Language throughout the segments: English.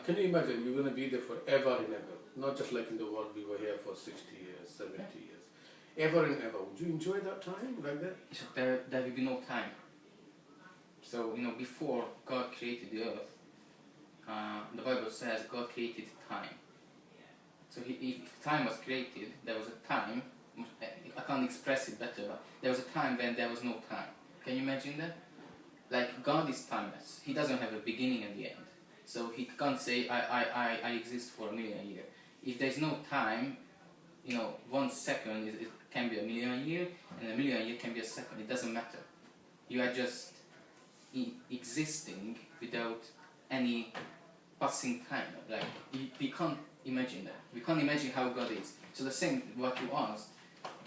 can you imagine you're going to be there forever and ever? Not just like in the world we were here for 60 years, 70 years. Ever and ever. Would you enjoy that time like that? So there will be no time. So, before God created the earth, the Bible says God created time. So if time was created, there was a time, I can't express it better, but there was a time when there was no time. Can you imagine that? Like, God is timeless. He doesn't have a beginning and the end. So he can't say, I exist for 1,000,000 years. If there's no time, 1 second it can be 1,000,000 years, and 1,000,000 years can be a second. It doesn't matter. You are just existing without any passing time. Like, we can't imagine that. We can't imagine how God is. So the same, what you asked,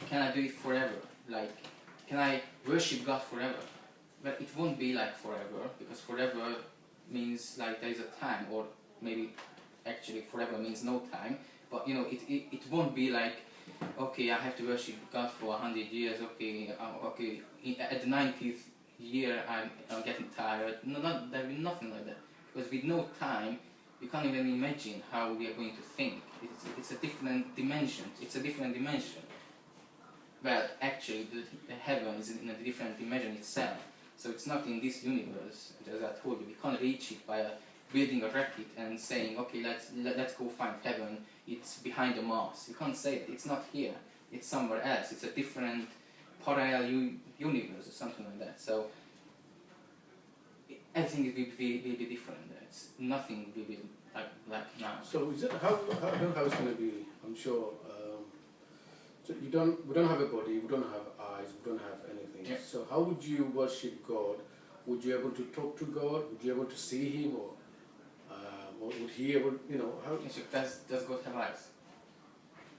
can I do it forever? Like, can I worship God forever? But it won't be like forever, because forever means like there is a time, or maybe actually forever means no time. But it won't be like, okay, I have to worship God for 100 years. Okay, at the 90th year I'm getting tired. No, there will be nothing like that. Because with no time, you can't even imagine how we are going to think. It's a different dimension. It's a different dimension. Well, actually, the heaven is in a different dimension itself. So it's not in this universe, as I told you. We can't reach it by building a rocket and saying, okay, let's go find heaven. It's behind the Mars. You can't say that. It's not here. It's somewhere else. It's a different parallel universe or something like that. So everything will be different. It's nothing will be like now. So is it how it's going to be? I'm sure. So we don't have a body. We don't have eyes. We don't have anything. Yeah. So how would you worship God? Would you be able to talk to God? Would you be able to see Him, or would He able? How? Does God have eyes?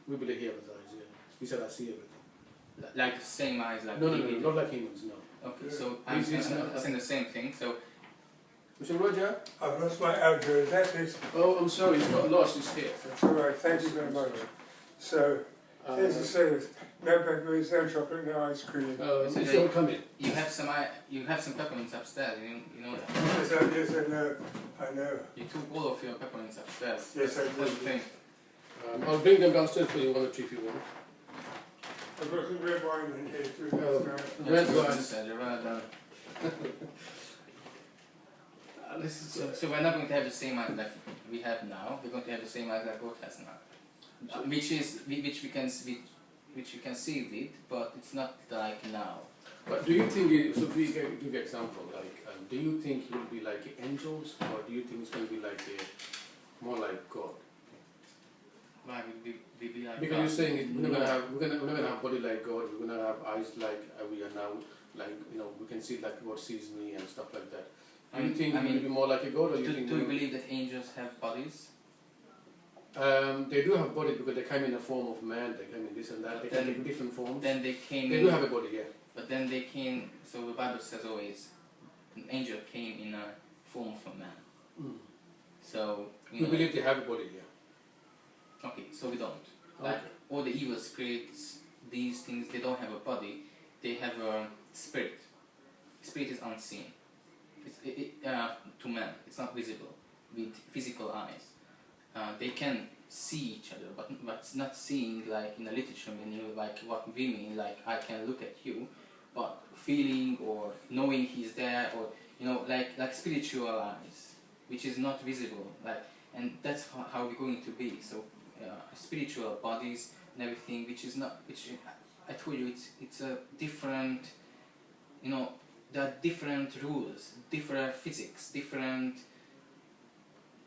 We believe He has eyes. Yeah. He said, "I see everything." Like the same eyes, like No, not like humans. No. Okay, so I'm saying the same thing. So, Mr. Roger. I've lost my outro. That is. Oh, I'm sorry. It's not lost. It's here. That's all right. Thank you very much. So. Here's the service. No peppermint, no chocolate, no ice cream. So you'll come in. You have some peppermints upstairs. You know that. Yes, I know. I know. You took all of your peppermints upstairs. Yes, I That's the did. thing. I'll bring them downstairs for you, 1 or 2 if you want. I've got some red wine in here too. Red wine. You're right done. This is, So we're not going to have the same eyes that we have now. We're going to have the same eyes that God has now. Which we can see with, but it's not like now. but do you think, so we give you an example, like, do you think you'll be like angels, or do you think it's going to be like more like God? Why we be like Because God? you're saying we're not gonna have body like God, we're gonna have eyes like we are now, like we can see like God sees me and stuff like that. Do you think you'll be more like a God, or do you believe that angels have bodies? They do have body because they come in the form of man, they come in this and that, they come in different forms. Then they came. They do have a body, yeah. But then they came. So the Bible says always, an angel came in a form of a man. Mm. So We believe they have a body, yeah. Okay, so we don't. Like all the evil spirits, these things, they don't have a body. They have a spirit. Spirit is unseen. To man, it's not visible with physical eyes. They can see each other, but not seeing like in a literature meaning, like what we mean, like I can look at you, but feeling or knowing he's there, or like spiritual eyes, which is not visible, and that's how we're going to be. So spiritual bodies and everything, which I told you, it's a different, there are different rules, different physics, different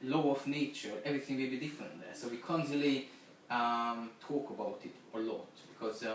law of nature. Everything will be different there. So we can't really talk about it a lot, because